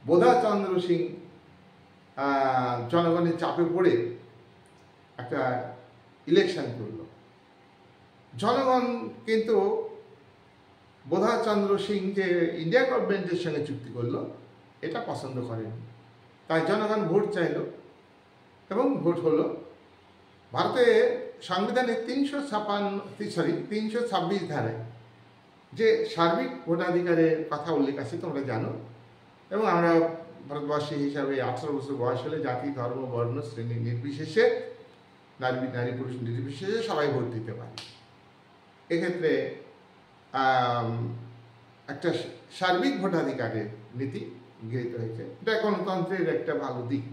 Speaker 1: বোধাচন্দ্র সিং জনগণের চাপে পড়ে একটা ইলেকশন করল। জনগণ কিন্তু বোধাচন্দ্র সিং যে ইন্ডিয়া গভর্নমেন্টের সঙ্গে চুক্তি করলো এটা পছন্দ করেনি, তাই জনগণ ভোট চাইল এবং ভোট হলো। ভারতে সংবিধানের 326 ধারায় যে সার্বিক ভোটাধিকারের কথা উল্লেখ আছে, তোমরা জানো। এবং আমরা ভারতবাসী হিসাবে 18 বছর বয়স হলে জাতি, ধর্ম, বর্ণ, শ্রেণী নির্বিশেষে, নারী পুরুষ নির্বিশেষে সবাই ভোট দিতে পারে। এক্ষেত্রে একটা সার্বিক ভোটাধিকারের নীতি গৃহীত হয়েছে, এটা গণতন্ত্রের একটা ভালো দিক।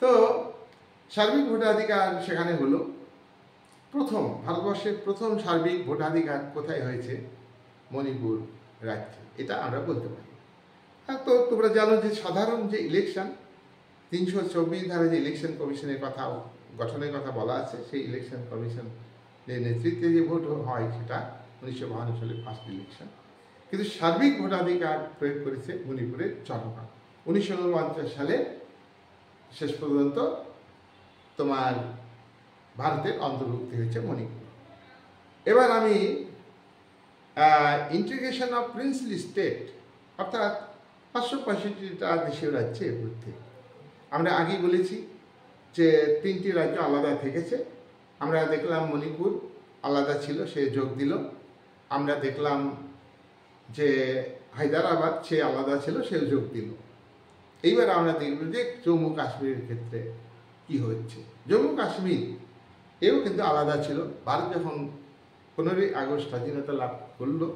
Speaker 1: তো সার্বিক ভোটাধিকার সেখানে হলো। ভারতবর্ষের প্রথম সার্বিক ভোটাধিকার কোথায় হয়েছে? মণিপুর রাজ্যে, এটা আমরা বলতে পারি। তো তোমরা জানো যে সাধারণ যে ইলেকশন 324 ধারা যে ইলেকশন কমিশনের কথা, গঠনের কথা বলা আছে, সেই ইলেকশন কমিশনের নেতৃত্বে যে ভোট হয় সেটা 1952 সালে ফার্স্ট ইলেকশন। কিন্তু সার্বিক ভোটাধিকার প্রয়োগ করেছে মণিপুরের জনগণ 1949 সালে শেষ পর্যন্ত তোমার ভারতের অন্তর্ভুক্তি হয়েছে মণিপুর। এবার আমি ইন্টিগ্রেশন অফ প্রিন্সলি স্টেট, অর্থাৎ 565টা দেশীয় রাজ্যের মধ্যে আমরা আগেই বলেছি যে 3টি রাজ্য আলাদা থেকেছে। আমরা দেখলাম মণিপুর আলাদা ছিল, সে যোগ দিল। আমরা দেখলাম যে হায়দ্রাবাদ সে আলাদা ছিল, সে যোগ দিল। এইবার আমরা দেখব যে জম্মু কাশ্মীরের ক্ষেত্রে কি হচ্ছে। জম্মু কাশ্মীর এও কিন্তু আলাদা ছিল। ভারত যখন 15ই আগস্ট স্বাধীনতা লাভ করলো,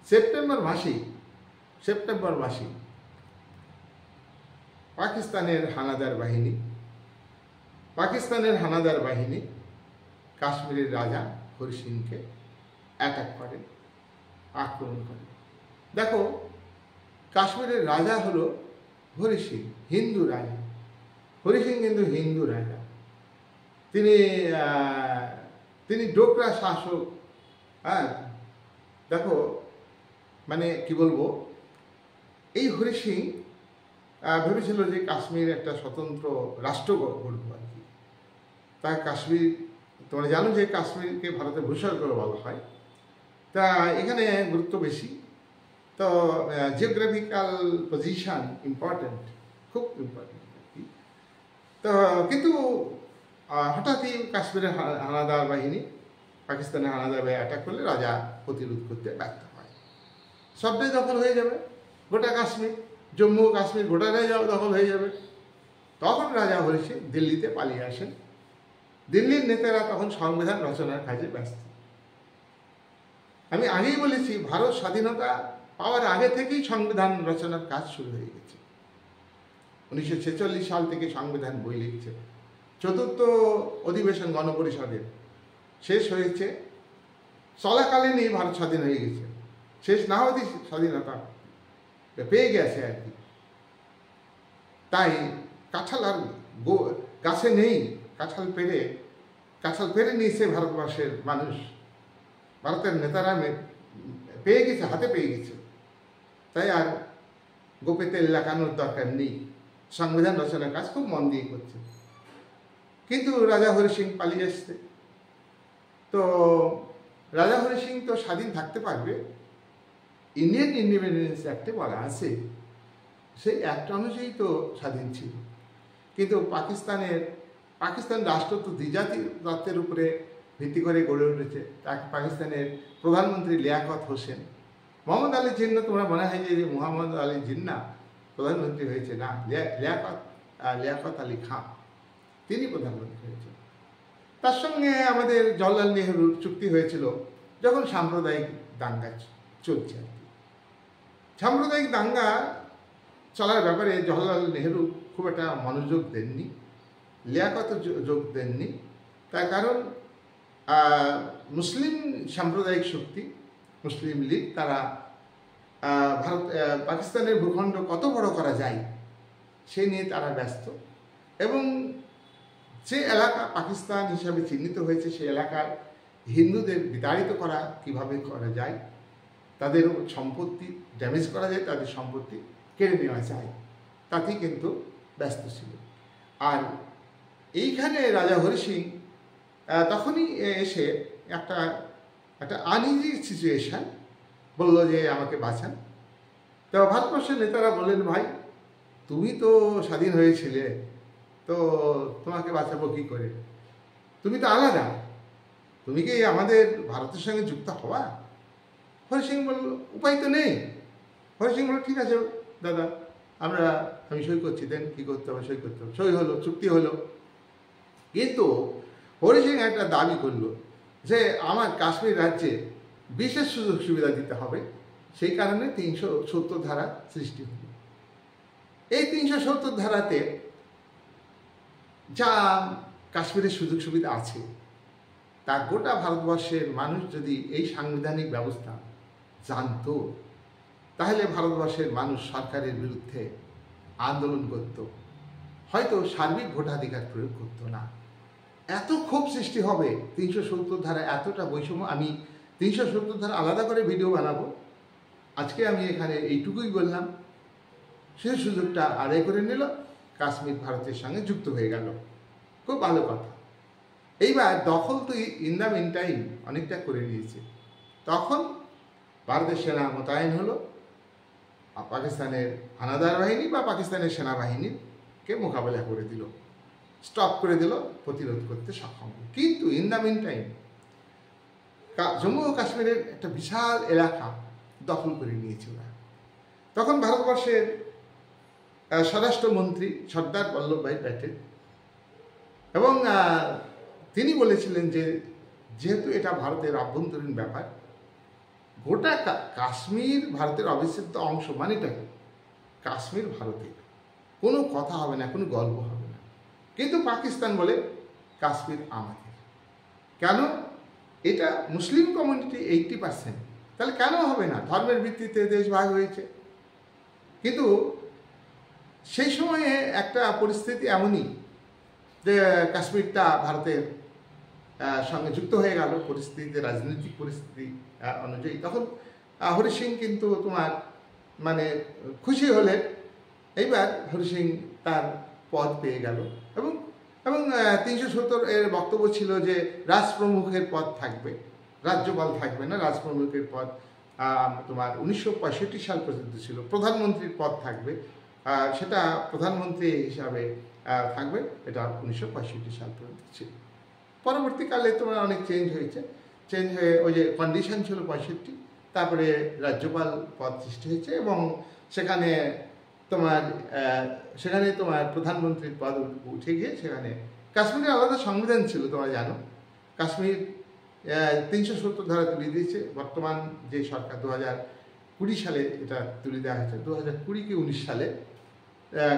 Speaker 1: সেপ্টেম্বর মাসেই পাকিস্তানের হানাদার বাহিনী কাশ্মীরের রাজা হরি সিংকে আক্রমণ করে। দেখো, কাশ্মীরের রাজা হলো হরি সিং, হিন্দু রাজা। হরি সিং কিন্তু হিন্দু রাজা। তিনি ডোকরা শাসক। হ্যাঁ, দেখো মানে কি বলবো, এই হরি সিং ভেবেছিল যে কাশ্মীর একটা স্বতন্ত্র রাষ্ট্র গড়ব আর কি। তাই কাশ্মীর তোমরা জানো যে কাশ্মীরকে ভারতের ভূস্বর্গ বলা হয়, তা এখানে গুরুত্ব বেশি। তো জিওগ্রাফিক্যাল পজিশন ইম্পর্টেন্ট, খুব ইম্পর্টেন্ট। তো কিন্তু হঠাৎই কাশ্মীরের হানাদার বাহিনী পাকিস্তানের হানাদার বাহিনী অ্যাটাক করলে রাজা প্রতিরোধ করতে ব্যর্থ হয়। সবটাই দখল হয়ে যাবে, গোটা কাশ্মীর, জম্মু কাশ্মীর গোটাটাই দখল হয়ে যাবে। তখন রাজা হরি সিং দিল্লিতে পালিয়ে আসেন। দিল্লির নেতারা তখন সংবিধান রচনার কাজে ব্যস্ত। আমি আগেই বলেছি, ভারত স্বাধীনতা পাওয়ার আগে থেকেই সংবিধান রচনার কাজ শুরু হয়ে গেছে। 1946 সাল থেকে সংবিধান বই লিখছে। চতুর্থ অধিবেশন গণপরিষদের শেষ হয়েছে, চলাকালীনই ভারত স্বাধীন হয়ে গেছে। শেষ না হতে স্বাধীনতা পেয়ে গেছে আর কি। তাই কাঁঠাল আর গাছে নেই, কাঁঠাল পেরে নিয়েছে ভারতবর্ষের মানুষ, ভারতের নেতারা পেয়ে গেছে, হাতে পেয়ে গেছে। তাই আর গোপে তেল লাগানোর দরকার নেই, সংবিধান রচনার কাজ খুব মন দিয়ে করছে। কিন্তু রাজা হরি সিং পালিয়ে আসছে। তো রাজা হরি সিং তো স্বাধীন থাকতে পারবে, ইন্ডিয়ান ইন্ডিপেন্ডেন্স অ্যাক্টে বলা আছে, সেই অ্যাক্ট অনুযায়ী তো স্বাধীন ছিল। কিন্তু পাকিস্তান রাষ্ট্র তো দ্বিজাতি তত্ত্বের উপরে ভিত্তি করে গড়ে উঠেছে। পাকিস্তানের প্রধানমন্ত্রী লিয়াকত হোসেন, মোহাম্মদ আলী জিন্না, তোমরা মনে হয় যে মোহাম্মদ আলী জিন্না প্রধানমন্ত্রী হয়েছে, না, লিয়াকত আলী খান, তিনি প্রধানমন্ত্রী হয়েছেন। তার সঙ্গে আমাদের জওহরলাল নেহরুর চুক্তি হয়েছিল যখন সাম্প্রদায়িক দাঙ্গা চলছে আর কি। সাম্প্রদায়িক দাঙ্গা চলার ব্যাপারে জওহরলাল নেহরু খুব একটা মনোযোগ দেননি, লিয়াকত যোগ দেননি। তার কারণ মুসলিম সাম্প্রদায়িক শক্তি, মুসলিম লীগ, তারা পাকিস্তানের ভূখণ্ড কত বড় করা যায় সেই নিয়ে তারা ব্যস্ত। এবং যে এলাকা পাকিস্তান হিসাবে চিহ্নিত হয়েছে সেই এলাকার হিন্দুদের বিতাড়িত করা কিভাবে করা যায়, তাদের সম্পত্তি ড্যামেজ করা যায়, তাদের সম্পত্তি কেড়ে নেওয়া যায়, তাতেই কিন্তু ব্যস্ত ছিল। আর এইখানে রাজা হরি সিং তখনই এসে একটা আনইজি সিচুয়েশান বলল যে আমাকে বাঁচান। তো ভারতবর্ষের নেতারা বললেন, ভাই তুমি তো স্বাধীন হয়েছিলে, তো তোমাকে বাঁচাবো কী করে, তুমি তো আলাদা, তুমি কি আমাদের ভারতের সঙ্গে যুক্ত হওয়া? হরি সিং বলল, উপায় তো নেই। হরি সিং বলল, ঠিক আছে দাদা, আমি সই করছি, দেন কী করতে হবে, সই করতে হবে। সই হলো, চুক্তি হলো। কিন্তু হরি সিং একটা দাবি করলো যে আমার কাশ্মীর রাজ্যে বিশেষ সুযোগ সুবিধা দিতে হবে। সেই কারণে 370 ধারা সৃষ্টি হল। এই 370 ধারাতে যা কাশ্মীরের সুযোগ সুবিধা আছে, তা গোটা ভারতবর্ষের মানুষ যদি এই সাংবিধানিক ব্যবস্থা জানত, তাহলে ভারতবর্ষের মানুষ সরকারের বিরুদ্ধে আন্দোলন করত, হয়তো সার্বিক ভোটাধিকার প্রয়োগ করত না। এত ক্ষোভ সৃষ্টি হবে 370 ধারা, এতটা বৈষম্য। আমি 370 ধারা আলাদা করে ভিডিও বানাবো, আজকে আমি এখানে এইটুকুই বললাম। সেই সুযোগটা আদায় করে নিল, কাশ্মীর ভারতের সঙ্গে যুক্ত হয়ে গেল, খুব ভালো কথা। এইবার দখল তো ইন দ্য মিন টাইম অনেকটা করে নিয়েছে। তখন ভারতের সেনা মোতায়েন হলো, পাকিস্তানের হানাদার বাহিনী বা পাকিস্তানের সেনাবাহিনীকে মোকাবেলা করে দিল, স্টপ করে দিল, প্রতিরোধ করতে সক্ষম। কিন্তু in the mean time Jammu ও কাশ্মীরের একটা বিশাল এলাকা দখল করে নিয়েছে ওরা। তখন ভারতবর্ষের স্বরাষ্ট্রমন্ত্রী সর্দার বল্লভভাই প্যাটেল, এবং তিনি বলেছিলেন যে যেহেতু এটা ভারতের আভ্যন্তরীণ ব্যাপার, গোটা কাশ্মীর ভারতের অবিচ্ছেদ্য অংশ, মানেটা কাশ্মীর ভারতের, কোনো কথা হবে না, কোনো গল্প হবে না। কিন্তু পাকিস্তান বলে কাশ্মীর আমাদের। কেন? এটা মুসলিম কমিউনিটি 80%, তাহলে কেন হবে না? ধর্মের ভিত্তিতে দেশ ভাগ হয়েছে। কিন্তু সেই সময়ে একটা পরিস্থিতি এমনই যে কাশ্মীরটা ভারতের সঙ্গে যুক্ত হয়ে গেল পরিস্থিতিতে, রাজনৈতিক পরিস্থিতি অনুযায়ী। তখন হরি সিং কিন্তু তোমার মানে খুশি হলেন, এইবার হরি সিং তার পদ পেয়ে গেল এবং এবং 370 এর বক্তব্য ছিল যে রাজপ্রমুখের পদ থাকবে, রাজ্যপাল থাকবে না, রাজপ্রমুখের পদ তোমার 1965 সাল পর্যন্ত ছিল। প্রধানমন্ত্রীর পদ থাকবে, সেটা প্রধানমন্ত্রী হিসাবে থাকবে, এটা 1965 সাল পর্যন্ত ছিল। পরবর্তীকালে তোমার অনেক চেঞ্জ হয়েছে, চেঞ্জ হয়ে ওই যে কন্ডিশন ছিল 65, তারপরে রাজ্যপাল পদ সৃষ্টি হয়েছে এবং সেখানে তোমার প্রধানমন্ত্রীর পদ উঠে গিয়ে সেখানে কাশ্মীরের আলাদা সংবিধান ছিল, তোমরা জানো। কাশ্মীর 370 ধারা তুলে দিয়েছে। বর্তমান যে সরকার 2020 সালে এটা তুলে দেওয়া হয়েছে, 2020 কি 19 সালে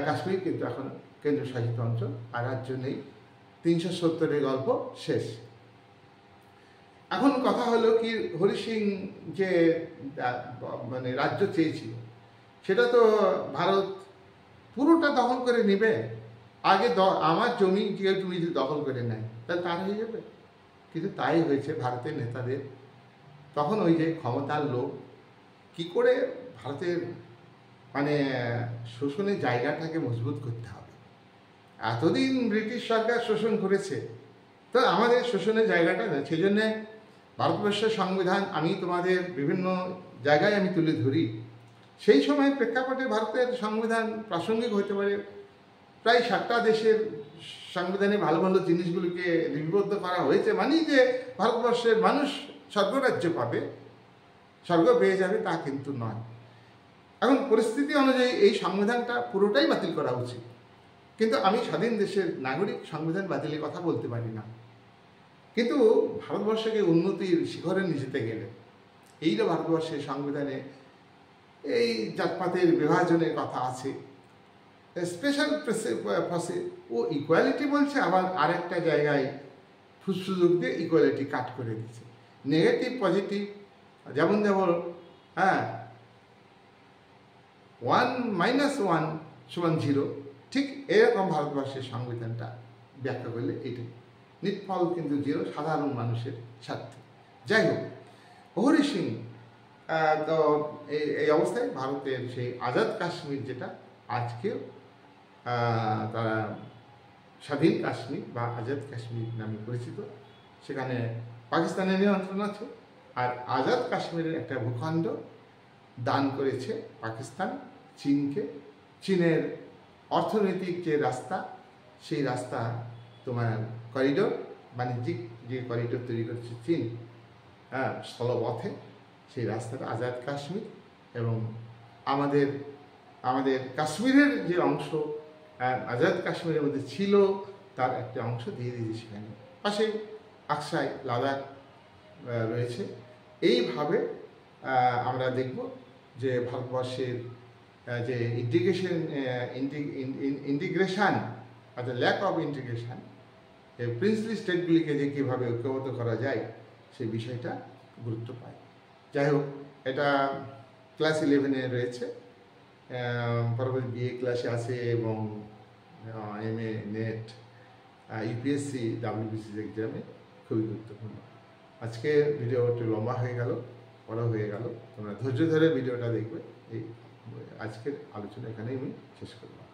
Speaker 1: কাশ্মীর কিন্তু এখন কেন্দ্রশাসিত অঞ্চল, আর রাজ্য নেই। 370-এর গল্প শেষ। এখন কথা হলো কি, হরি সিং যে মানে রাজ্য চেয়েছিল, সেটা তো ভারত পুরোটা দখল করে নেবে। আগে আমার জমি যেহেতু নিজে দখল করে নেয়, তাহলে তার হয়ে যাবে। কিন্তু তাই হয়েছে ভারতের নেতাদের। তখন ওই যে ক্ষমতার লোভ, কি করে ভারতের মানে শোষণের জায়গাটাকে মজবুত করতে হবে। এতদিন ব্রিটিশ সরকার শোষণ করেছে, তো আমাদের শোষণের জায়গাটা না। সেই জন্যে ভারতবর্ষের সংবিধান আমি তোমাদের বিভিন্ন জায়গায় আমি তুলে ধরি। সেই সময় প্রেক্ষাপটে ভারতের সংবিধান প্রাসঙ্গিক হতে পারে। প্রায় 7টা দেশের সংবিধানে ভালো ভালো জিনিসগুলিকে লিপিবদ্ধ করা হয়েছে, মানে যে ভারতবর্ষের মানুষ স্বর্গরাজ্য পাবে, স্বর্গ পেয়ে যাবে, তা কিন্তু নয়। এখন পরিস্থিতি অনুযায়ী এই সংবিধানটা পুরোটাই বাতিল করা উচিত। কিন্তু আমি স্বাধীন দেশের নাগরিক, সংবিধান বাতিলের কথা বলতে পারি না। কিন্তু ভারতবর্ষকে উন্নতির শিখরে নিয়ে যেতে গেলে এই যে ভারতবর্ষের সংবিধানে এই জাতপাতের বিভাজনের কথা আছে, স্পেশাল ও ইকুয়ালিটি বলছে, আবার আরেকটা জায়গায় সুযোগ দিয়ে ইকুয়ালিটি কাট করে দিচ্ছে। নেগেটিভ পজিটিভ যেমন যেমন 1 - 1 = 0, ঠিক এরকম ভারতবর্ষের সংবিধানটা ব্যাখ্যা করলে এটাই। নিটফল কিন্তু 0, সাধারণ মানুষের স্বার্থে। যাই হোক, হরি সিং তো এই অবস্থায় ভারতের সেই আজাদ কাশ্মীর, যেটা আজকেও তারা স্বাধীন কাশ্মীর বা আজাদ কাশ্মীর নামে পরিচিত, সেখানে পাকিস্তানের নিয়ন্ত্রণ আছে। আর আজাদ কাশ্মীরের একটা ভূখণ্ড দান করেছে পাকিস্তান চীনকে। চীনের অর্থনৈতিক যে রাস্তা, সেই রাস্তা তোমার করিডোর, বাণিজ্যিক যে করিডোর তৈরি করেছে চীন স্থলপথে, সেই রাস্তাটা আজাদ কাশ্মীর। এবং আমাদের কাশ্মীরের যে অংশ আজাদ কাশ্মীরের মধ্যে ছিল, তার একটা অংশ দিয়ে দিয়েছে সেখানে। পাশে আকসাই, লাদাখ রয়েছে। এইভাবে আমরা দেখব যে ভারতবর্ষের যে ইন্টিগ্রেশন অর্থাৎ ল্যাক অফ ইন্টিগ্রেশন, প্রিন্সলি স্টেটগুলিকে যে কীভাবে ঐক্যবদ্ধ করা যায়, সেই বিষয়টা গুরুত্ব পায়। যাই হোক, এটা ক্লাস 11-এ রয়েছে, পরবর্তী বিএ ক্লাসে আছে এবং MA নেট, UPSC WBCS এক্সামে খুবই গুরুত্বপূর্ণ। আজকে ভিডিও একটু লম্বা হয়ে গেল, বড় হয়ে গেল, তোমরা ধৈর্য ধরে ভিডিওটা দেখবে। এই আজকের আলোচনা এখানেই আমি শেষ করলাম।